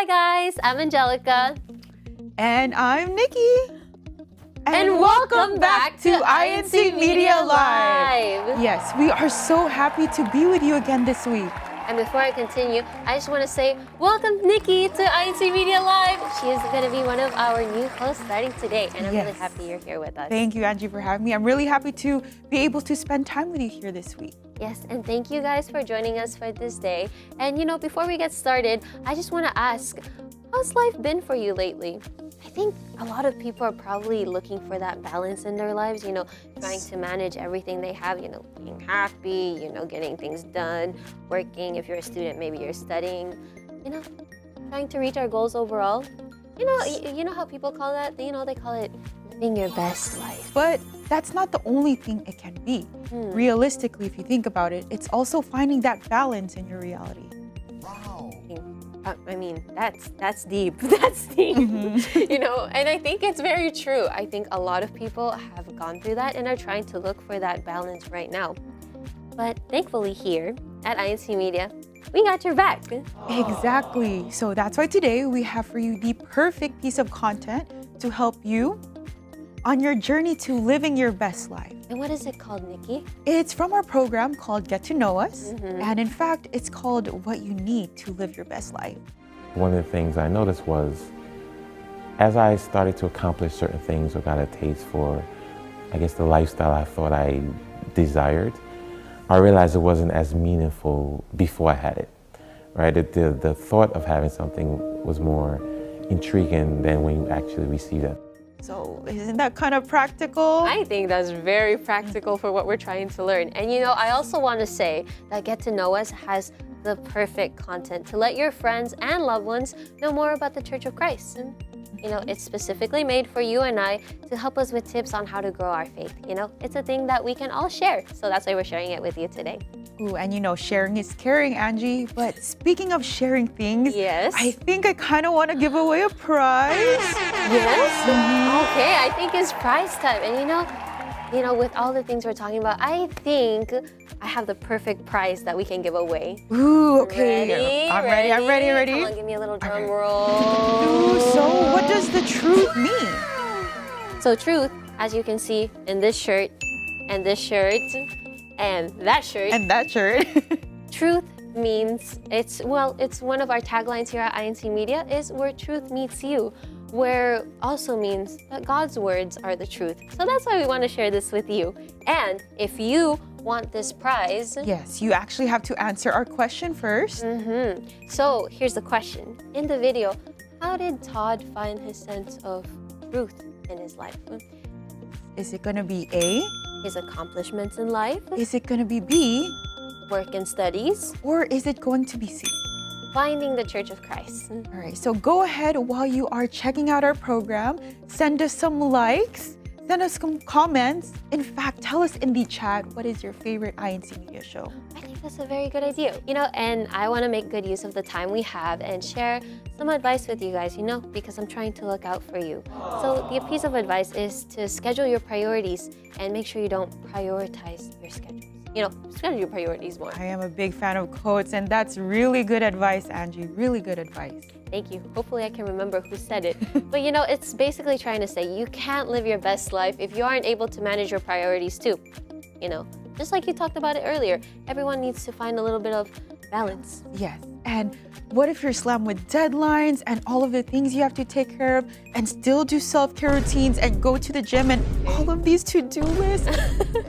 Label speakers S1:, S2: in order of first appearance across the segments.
S1: Hi guys, I'm Angelica.
S2: And I'm Nikki.
S1: And welcome back to incmedia Live.
S2: Yes, we are so happy to be with you again this week.
S1: And before I continue, I just want to say welcome Nikki to incmedia Live. She is going to be one of our new hosts starting today, and I'm really happy you're here with us.
S2: Thank you, Angie, for having me. I'm really happy to be able to spend time with you here this week.
S1: Yes, and thank you guys for joining us for this day. And before we get started, I just want to ask, how's life been for you lately? I think a lot of people are probably looking for that balance in their lives, trying to manage everything they have, being happy, getting things done, working. If you're a student, maybe you're studying, trying to reach our goals overall. You know how people call that? They call it living your best life.
S2: But that's not the only thing it can be. Realistically, if you think about it, it's also finding that balance in your reality.
S1: I mean, that's deep. That's deep. And I think it's very true. I think a lot of people have gone through that and are trying to look for that balance right now. But thankfully here at incmedia, we got your back.
S2: Exactly. So that's why today we have for you the perfect piece of content to help you on your journey to living your best life.
S1: And what is it called, Nikki?
S2: It's from our program called Get to Know Us. And in fact, it's called What You Need to Live Your Best Life.
S3: One of the things I noticed was as I started to accomplish certain things or got a taste for, I guess, the lifestyle I thought I desired, I realized it wasn't as meaningful before I had it, right? The thought of having something was more intriguing than when you actually receive it.
S2: So isn't that kind of practical?
S1: I think that's very practical for what we're trying to learn. And I also want to say that Get to Know Us has the perfect content to let your friends and loved ones know more about the Church of Christ. It's specifically made for you and I to help us with tips on how to grow our faith. It's a thing that we can all share. So that's why we're sharing it with you today.
S2: Ooh, and sharing is caring, Angie. But speaking of sharing things,
S1: yes,
S2: I think I kind of want to give away a prize.
S1: Yes? Okay, I think it's prize time. And with all the things we're talking about, I think I have the perfect prize that we can give away.
S2: Ooh, okay.
S1: I'm ready. Come on, give me a little drum roll.
S2: Ooh, so what does the truth mean?
S1: So truth, as you can see in this shirt, and this shirt, and that shirt.
S2: And that shirt.
S1: Truth means, it's one of our taglines here at incmedia is where truth meets you, where also means that God's words are the truth. So that's why we want to share this with you. And if you want this prize...
S2: Yes, you actually have to answer our question first.
S1: So here's the question. In the video, how did Todd find his sense of truth in his life?
S2: Is it going to be A?
S1: His accomplishments in life?
S2: Is it going to be B?
S1: Work and studies?
S2: Or is it going to be C?
S1: Finding the Church of Christ.
S2: All right, so go ahead while you are checking out our program. Send us some likes, send us some comments. In fact, tell us in the chat, what is your favorite incmedia show?
S1: I think that's a very good idea. And I want to make good use of the time we have and share some advice with you guys, because I'm trying to look out for you. So the piece of advice is to schedule your priorities and make sure you don't prioritize your schedules. Schedule your priorities more.
S2: I am a big fan of quotes, and that's really good advice, Angie. Really good advice.
S1: Thank you. Hopefully I can remember who said it. But it's basically trying to say you can't live your best life if you aren't able to manage your priorities too. Just like you talked about it earlier, everyone needs to find a little bit of balance.
S2: Yes. And what if you're slammed with deadlines and all of the things you have to take care of and still do self-care routines and go to the gym and all of these to-do lists?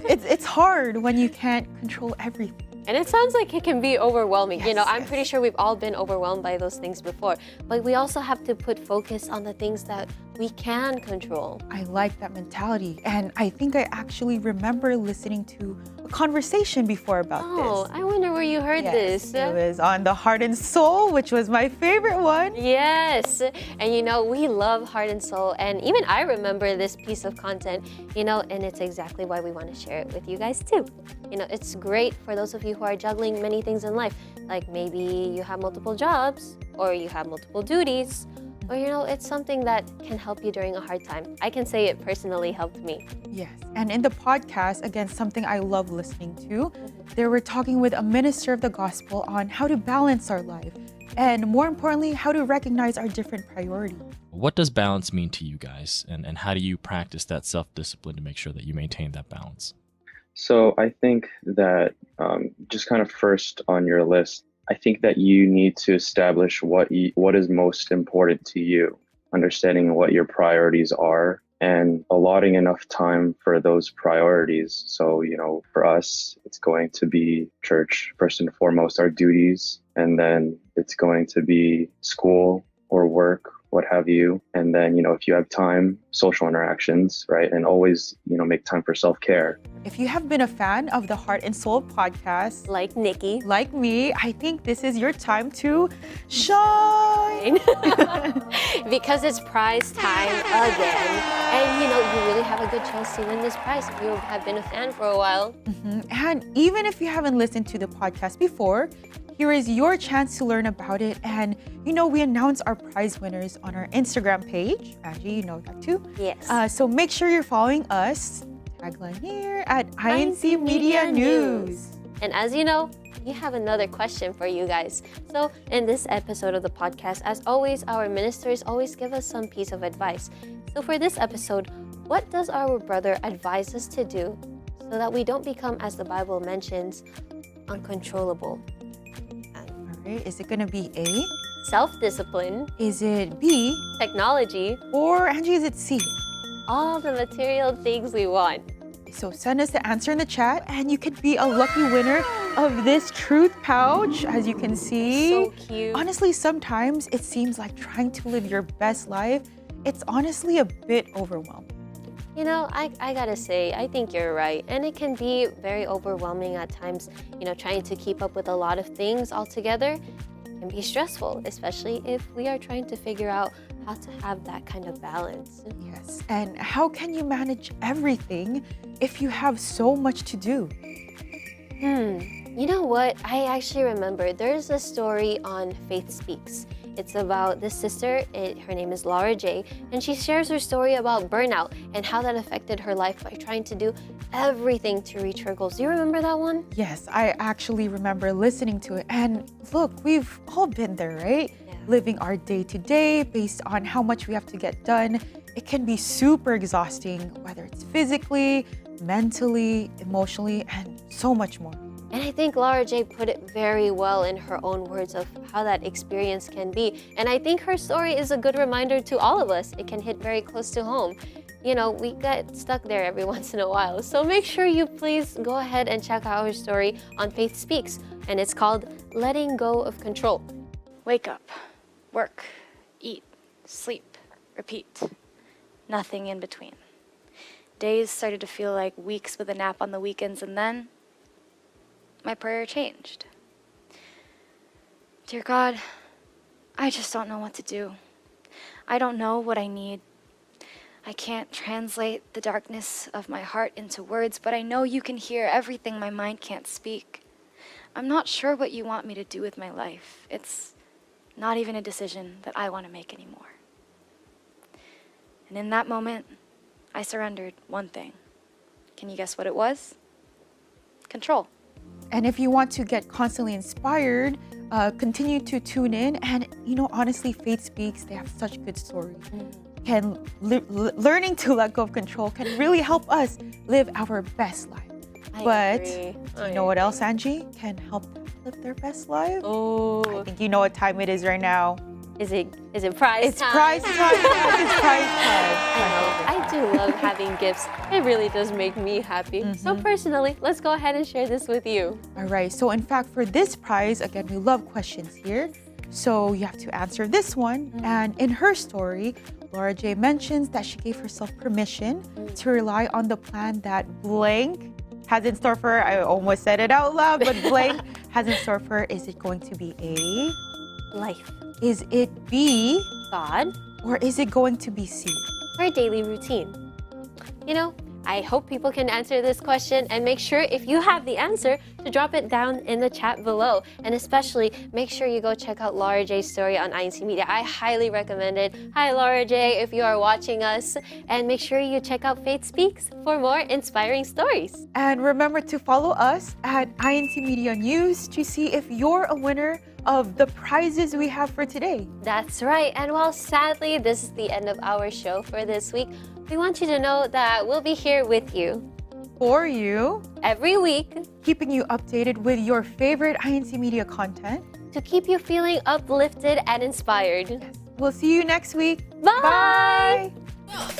S2: It's hard when you can't control everything.
S1: And it sounds like it can be overwhelming. I'm pretty sure we've all been overwhelmed by those things before. But we also have to put focus on the things that we can control.
S2: I like that mentality. And I think I actually remember listening to a conversation before about this.
S1: Oh, I wonder where you heard this.
S2: It was on the Heart and Soul, which was my favorite one.
S1: Yes. And we love Heart and Soul. And even I remember this piece of content, and it's exactly why we want to share it with you guys too. It's great for those of you who are juggling many things in life. Like maybe you have multiple jobs or you have multiple duties. Or, it's something that can help you during a hard time. I can say it personally helped me.
S2: Yes, and in the podcast, again, something I love listening to, they were talking with a minister of the gospel on how to balance our life. and more importantly, how to recognize our different priorities.
S4: What does balance mean to you guys? And how do you practice that self-discipline to make sure that you maintain that balance?
S5: So I think that just kind of first on your list, I think that you need to establish what is most important to you, understanding what your priorities are and allotting enough time for those priorities. So, for us, it's going to be church, first and foremost, our duties, and then it's going to be school or work, what have you. And then, if you have time, social interactions, right? And always, make time for self-care.
S2: If you have been a fan of the Heart and Soul podcast,
S1: Like Nikki.
S2: like me, I think this is your time to shine.
S1: Because it's prize time again. And you really have a good chance to win this prize if you have been a fan for a while.
S2: And even if you haven't listened to the podcast before, here is your chance to learn about it. And we announce our prize winners on our Instagram page. Angie, you know that too.
S1: Yes.
S2: So make sure you're following us. Tagline here at incmedia News.
S1: And as you know, we have another question for you guys. So in this episode of the podcast, as always, our ministers always give us some piece of advice. So for this episode, what does our brother advise us to do so that we don't become, as the Bible mentions, uncontrollable?
S2: All right, is it going to be A?
S1: Self-discipline.
S2: Is it B?
S1: Technology.
S2: Or Angie, is it C?
S1: All the material things we want.
S2: So send us the answer in the chat and you could be a lucky winner of this truth pouch, as you can see.
S1: So cute.
S2: Honestly, sometimes it seems like trying to live your best life, it's honestly a bit overwhelming.
S1: I gotta say, I think you're right. And it can be very overwhelming at times, trying to keep up with a lot of things all together. It can be stressful, especially if we are trying to figure out how to have that kind of balance.
S2: Yes, and how can you manage everything if you have so much to do?
S1: You know what? I actually remember there's a story on Faith Speaks. It's about this sister, her name is Laura J, and she shares her story about burnout and how that affected her life by trying to do everything to reach her goals. Do you remember that one?
S2: Yes, I actually remember listening to it. And look, we've all been there, right? Yeah. Living our day-to-day based on how much we have to get done. It can be super exhausting, whether it's physically, mentally, emotionally, and so much more.
S1: And I think Laura J put it very well in her own words of how that experience can be. And I think her story is a good reminder to all of us. It can hit very close to home. We get stuck there every once in a while. So make sure you please go ahead and check out her story on Faith Speaks. And it's called Letting Go of Control.
S6: Wake up, work, eat, sleep, repeat. Nothing in between. Days started to feel like weeks with a nap on the weekends, and then my prayer changed. Dear God, I just don't know what to do. I don't know what I need. I can't translate the darkness of my heart into words, but I know you can hear everything my mind can't speak. I'm not sure what you want me to do with my life. It's not even a decision that I want to make anymore. And in that moment, I surrendered one thing. Can you guess what it was? Control.
S2: And if you want to get constantly inspired, continue to tune in. And, honestly, Faith Speaks, they have such good stories. Learning to let go of control can really help us live our best life.
S1: I agree.
S2: Do you know what else, Angie, can help live their best life?
S1: Oh.
S2: I think you know what time it is right now.
S1: Is it prize
S2: It's
S1: time?
S2: prize time. Yes, it's prize time.
S1: I do love having gifts. It really does make me happy. So personally, let's go ahead and share this with you.
S2: All right. So in fact, for this prize, again, we love questions here. So you have to answer this one. And in her story, Laura J mentions that she gave herself permission to rely on the plan that blank has in store for her. I almost said it out loud, but blank has in store for her. Is it going to be A?
S1: Life.
S2: Is it B?
S1: God.
S2: Or is it going to be C?
S1: Our daily routine. I hope people can answer this question, and make sure if you have the answer to drop it down in the chat below. And especially make sure you go check out Laura J's story on INC Media. I highly recommend it. Hi Laura J, if you are watching us. And make sure you check out Faith Speaks for more inspiring stories.
S2: And remember to follow us at INC Media News to see if you're a winner of the prizes we have for today.
S1: That's right. And while sadly this is the end of our show for this week, we want you to know that we'll be here with you
S2: For you,
S1: every week
S2: keeping you updated with your favorite INC Media content.
S1: to keep you feeling uplifted and inspired.
S2: We'll see you next week.
S1: Bye!
S2: Bye.